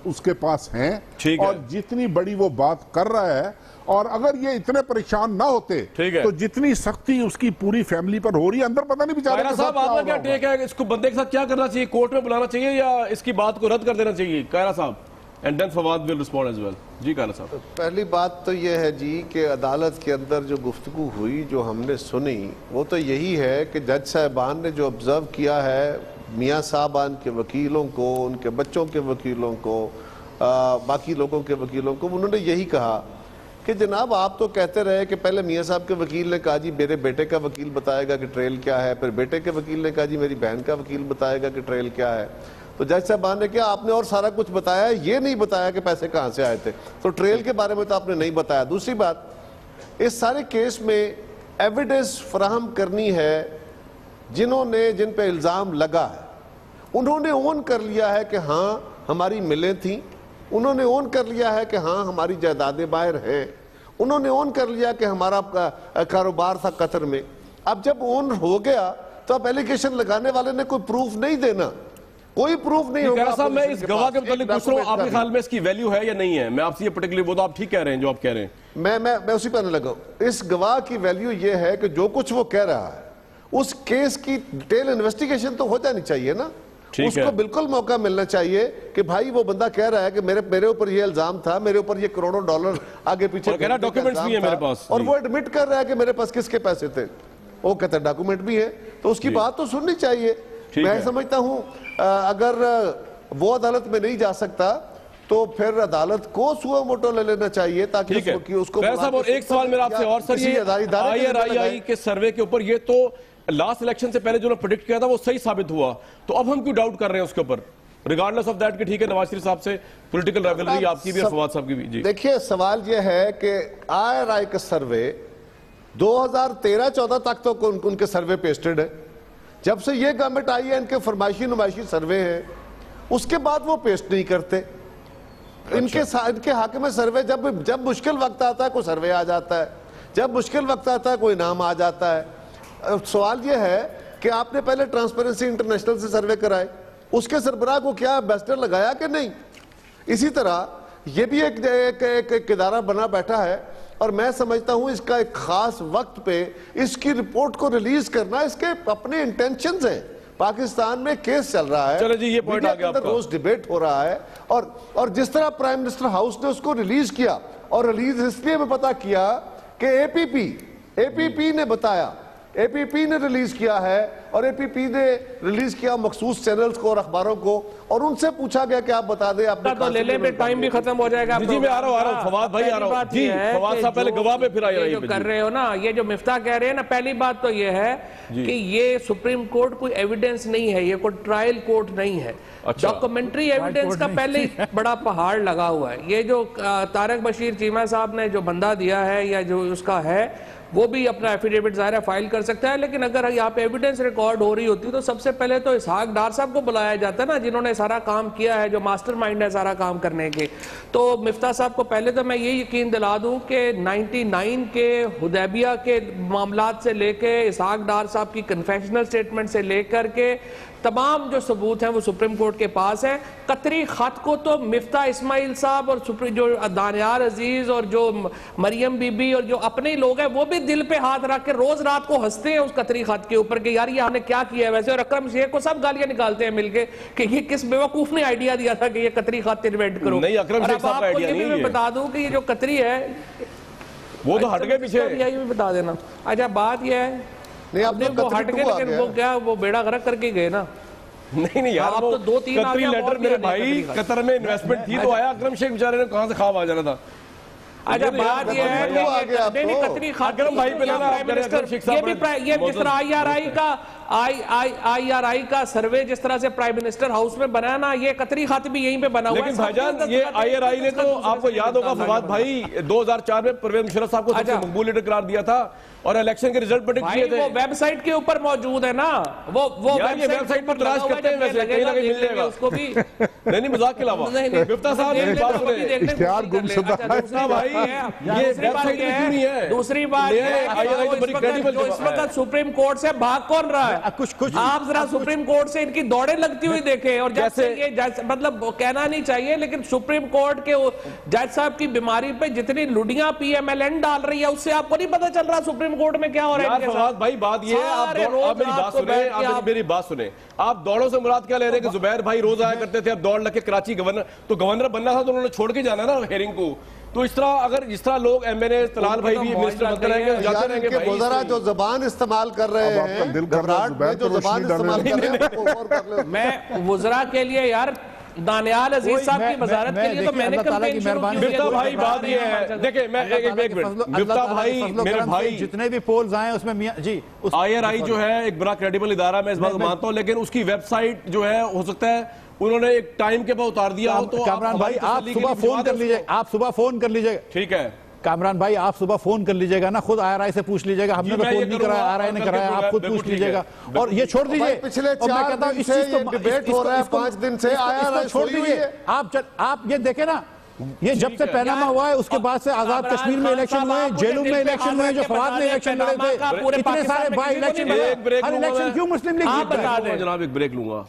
اس کے پاس ہیں اور جتنی بڑی وہ بات کر رہا ہے, اور اگر یہ اتنے پریشان نہ ہوتے تو جتنی سختی اس کی پوری فیملی پر ہو رہی ہے, اندر پتہ نہیں بیچارے کے ساتھ آپ کا کیا ٹیک ہے, اس کو بندے کے ساتھ کیا کرنا چاہیے, کورٹ میں بلانا چاہیے یا اس کی بات کو رد کر دینا چاہیے؟ قائرہ صاحب and then Fawad will respond as well. جی قائرہ صاحب. پہلی بات تو یہ ہے جی کہ عدالت کے اندر جو گفتگو ہوئی, جو ہم نے سنی, وہ تو یہی ہے کہ جج صاحبان نے جو آبزرو کیا ہے میاں صاحبان کے وکیلوں کو, ان کے بچوں کے وکیلوں کو, باقی لوگوں کے وکیلوں کو, انہوں نے یہی کہا کہ جناب آپ تو کہتے رہے کہ پہلے میاں صاحب کے وکیل نے کہا جی میرے بیٹے کا وکیل بتائے گا کہ ٹریل کیا ہے, پھر بیٹے کے وکیل نے کہا جی میری بہن کا وکیل بتائے گا کہ ٹریل کیا ہے. تو جج صاحبان نے کیا آپ نے اور سارا کچھ بتایا, یہ نہیں بتایا کہ پیسے کہاں سے آئے تھے, تو ٹریل کے بارے میں تو آپ نے نہیں بتایا. دوسری بات, اس سارے کیس میں ایویڈنس فراہم کرنی ہے. جن پہ الزام لگا ہے انہوں نے اون کر لیا ہے کہ ہاں ہماری ملیں تھیں, انہوں نے اون کر لیا ہے کہ ہاں ہماری جائیدادیں باہر ہیں, انہوں نے اون کر لیا کہ ہمارا کاروبار تھا قطر میں. اب جب اون ہو گیا تو اب ایلیگیشن لگانے والے نے کوئی پروف نہیں دینا, کوئی پروف نہیں ہوگا. صاحب میں اس گواہ کے متعلق پوچھ رہا ہوں, آپ کے خیال میں اس کی ویلیو ہے یا نہیں ہے؟ میں آپ سے یہ پرٹیکولر, وہ تو آپ ٹھیک کہہ رہے ہیں جو آپ کہہ رہے ہیں, میں اسی پہ آنے لگا. اس گواہ کی ویلیو یہ ہے کہ جو کچھ وہ کہہ رہا ہے اس کیس کی ڈیٹیل انویسٹیگیشن تو ہو جانی چاہیے نا, اس کو بالکل موقع ملنا چاہیے کہ بھائی وہ بندہ کہہ رہا ہے کہ میرے اوپر یہ الزام تھا, میرے اوپر یہ کروڑوں ڈالر آگے پیچھے ڈاکیومنٹس بھی ہیں میرے پاس, اور وہ ایڈمٹ کر رہا ہے کہ میرے پاس کس کے پیسے تھے, وہ کہتا ہے ڈاکیومنٹ بھی ہے, تو اس کی بات تو سننی چاہیے. میں سمجھتا ہوں اگر وہ عدالت میں نہیں جا سکتا تو پھر عدالت کو سوئے موٹو لے لینا چاہیے تاکہ اس کو. اور ایک سوال میرا آپ سے اور سر, یہ آئی کے سروے کے اوپر, یہ تو لاسٹ الیکشن سے پہلے جو نے پریڈکٹ کیا تھا وہ صحیح ثابت ہوا, تو اب ہم کیوں ڈاؤٹ کر رہے ہیں اس کے اوپر, ریگارڈلیس آف دیٹ کہ ٹھیک ہے نواز شریف صاحب سے پولیٹیکل رائیولری آپ کی بھی اور فواد صاحب کی بھی. جی دیکھیے سوال یہ ہے کہ آئی کا سروے 2013-14 تک تو ان کے سروے پیسٹڈ ہے, جب سے یہ گورنمنٹ آئی ہے ان کے فرمائشی نمائشی سروے ہیں, اس کے بعد وہ پیسٹ نہیں کرتے. ان کے حاکم سروے جب مشکل وقت آتا ہے کوئی سروے آ جاتا ہے, جب مشکل وقت آتا ہے کوئی نام آ جاتا ہے. سوال یہ ہے کہ آپ نے پہلے ٹرانسپیرنسی انٹرنیشنل سے سروے کرائے, اس کے سربراہ کو کیا ایمبیسڈر لگایا کہ نہیں؟ اسی طرح یہ بھی ایک ادارہ بنا بیٹھا ہے, اور میں سمجھتا ہوں اس کا ایک خاص وقت پہ اس کی رپورٹ کو ریلیز کرنا اس کے اپنے انٹینشنز ہیں. پاکستان میں کیس چل رہا ہے, چلو جی یہ پوائنٹ آ گیا آپ کا, روز ڈیبیٹ ہو رہا ہے, اور جس طرح پرائم منسٹر ہاؤس نے اس کو ریلیز کیا, اور ریلیز اس لیے میں پتا کیا کہ اے پی پی نے بتایا, اے پی پی نے ریلیز کیا ہے, اور اے پی پی نے ریلیز کیا مخصوص چینلز کو اور اخباروں کو, اور ان سے پوچھا گیا کہ آپ بتا دیں آپ تو لے لیں پہ ٹائم بھی ختم ہو جائے گا. جی میں آ رہا ہوں فواد بھائی, آ رہا ہوں. جی فواد صاحب پہلے گواہ پہ پھر آئے جو کر رہے ہو نا, یہ جو مفتاح کہہ رہے ہیں نا, پہلی بات تو یہ ہے کہ یہ سپریم کورٹ کوئی ایویڈنس نہیں ہے, یہ کوئی ٹرائل کورٹ نہیں ہے. ڈاکومنٹری ایویڈنس کا پہلے بڑا پہاڑ لگا ہوا ہے. یہ جو طارق بشیر چیمہ صاحب نے جو بندہ دیا ہے یا جو اس کا ہے, وہ بھی اپنا ایفیڈیوٹ ظاہر فائل کر سکتا ہے, لیکن اگر یہاں پہ ایویڈنس ریکارڈ ہو رہی ہوتی تو سب سے پہلے تو اسحاق ڈار صاحب کو بلایا جاتا ہے نا, جنہوں نے سارا کام کیا ہے, جو ماسٹر مائنڈ ہے سارا کام کرنے کے. تو مفتاح صاحب کو پہلے تو میں یہ یقین دلا دوں کہ 99 کے حدیبیہ کے معاملات سے لے کے اسحاق ڈار صاحب کی کنفیشنل سٹیٹمنٹ سے لے کر کے تمام جو ثبوت ہیں وہ سپریم کورٹ کے پاس ہیں. قطری خط کو تو مفتاح اسماعیل صاحب اور جو دانیار عزیز اور جو مریم بی بی اور جو اپنے لوگ ہیں وہ بھی دل پہ ہاتھ رکھ کے روز رات کو ہنستے ہیں اس قطری خط کے اوپر کہ یار یہ ہم نے کیا کیا ہے ویسے, اور اکرم شیخ کو سب گالیاں نکالتے ہیں مل کے کہ یہ کس بیوقوف نے آئیڈیا دیا تھا کہ یہ قطری خط انوینٹ کرو. نہیں, اکرم شیخ صاحب کا آئیڈیا نہیں ہے. میں بتا دوں کہ یہ جو قطری ہے وہ تو ہٹ گئے پیچھے. یہ بھی بتا دینا. اچھا بات یہ ہے وہ ہٹ گئے لیکن وہ کیا وہ بیڑا غرق کر کے گئے نا. نہیں یار, وہ قطری لیٹر میرے بھائی قطر میں انویسٹمنٹ تھی تو آیا. اکرم شیخ بیچارے نے کہاں سے خواب آ جانا تھا. اچھا بات یہ ہے کہ قطری خط اکرم بھائی پہ لانا یہ جس طرح آئی آر آئی کا سروے جس طرح سے پرائم منسٹر ہاؤس میں بنا نا, یہ قطری خط بھی یہیں پہ بنا ہوا ہے. لیکن بھائی جان یہ آئی آر آئی نے تو آپ کو یاد ہوگا فواد بھائی 2004 میں پرویز مشرف صاحب کو سب سے مقبول لیڈر قرار دیا تھا اور الیکشن کے رزلٹ پریڈکٹ کیے تھے. وہ ویب سائٹ کے اوپر موجود ہے نا, وہ ویب سائٹ پر تلاش کرتے ہیں ویسے کہیں نہ کہیں مل جائے گا اس کو بھی. نہیں مذاق کے علاوہ مفتاح صاحب یہ بات سنیں, اختیار گمشدہ بھائی یہ ویب سائٹ پہ کیوں نہیں ہے. دوسری بات جو اس وقت سپریم کورٹ سے بھاگ کون رہا ہے, آپ ذرا سپریم کورٹ سے ان کی دوڑیں لگتی ہوئی دیکھیں. اور جیسے یہ مطلب کہنا نہیں چاہیے لیکن سپریم کورٹ کے جج صاحب کی بیماری پہ جتنی لڈیاں پی ایم ایل این ڈال رہی ہے اس سے آپ کو نہیں پتا چل رہا سپریم کورٹ میں کیا ہو رہا ہے. یار فواد بھائی بات یہ ہے, آپ میری بات سنیں. آپ دوڑوں سے مراد کیا لے رہے ہیں کہ زبیر بھائی روز آیا کرتے تھے, اب دوڑ لگ کے کراچی گورنر, تو گورنر بننا تھا تو انہوں نے چھوڑ کے جانا نا ہیرنگ کو. تو اس طرح اگر جس طرح لوگ ایم این اے طلال بھائی بھی منسٹر بنتے رہیں گے جاتے رہیں گے. وزراء جو زبان استعمال کر رہے ہیں, گھبراہٹ میں جو زبان استعمال کر رہے ہیں, میں وزراء کے لیے یار دانیال عزیز صاحب کی وزارت کے لیے تو میں نے کمپین شروع کی. مفتاح بھائی بات یہ ہے, دیکھیں میں ایک منٹ, مفتاح بھائی میرے بھائی جتنے بھی پولز آئے اس میں جی آئی آر آئی جو ہے ایک بڑا کریڈیبل ادارہ, میں اس بات کو مانتا ہوں, لیکن اس کی ویب سائٹ جو ہے ہو سکتا ہے انہوں نے ایک ٹائم کے بعد اتار دیا ہو. تو کامران بھائی آپ صبح فون کر لیجئے, آپ صبح فون کر لیجئے. ٹھیک ہے کامران بھائی آپ صبح فون کر لیجئے گا نا, خود آئی آر آئی سے پوچھ لیجئے گا, ہم نے تو فون نہیں کرایا, آئی آر آئی نے کرایا, آپ خود پوچھ لیجئے گا. اور یہ چھوڑ دیجئے, پچھلے 4 دن سے یہ ڈیبیٹ ہو رہا ہے, 5 دن سے آئی آر آئی چھوڑ دیجئے. آپ یہ دیکھیں نا, یہ جب سے پیناما ہوا ہے اس کے بعد سے آزاد کشمیر میں الیکشن ہوئے, جیلوں میں الیکشن ہوئے, جو فواد نے الیکشن لڑے تھے, اتنے سارے بائی الیکشن, ہر الیکشن کیوں مسلم لیگ جیتا ہے. جناب ایک بریک لوں گا.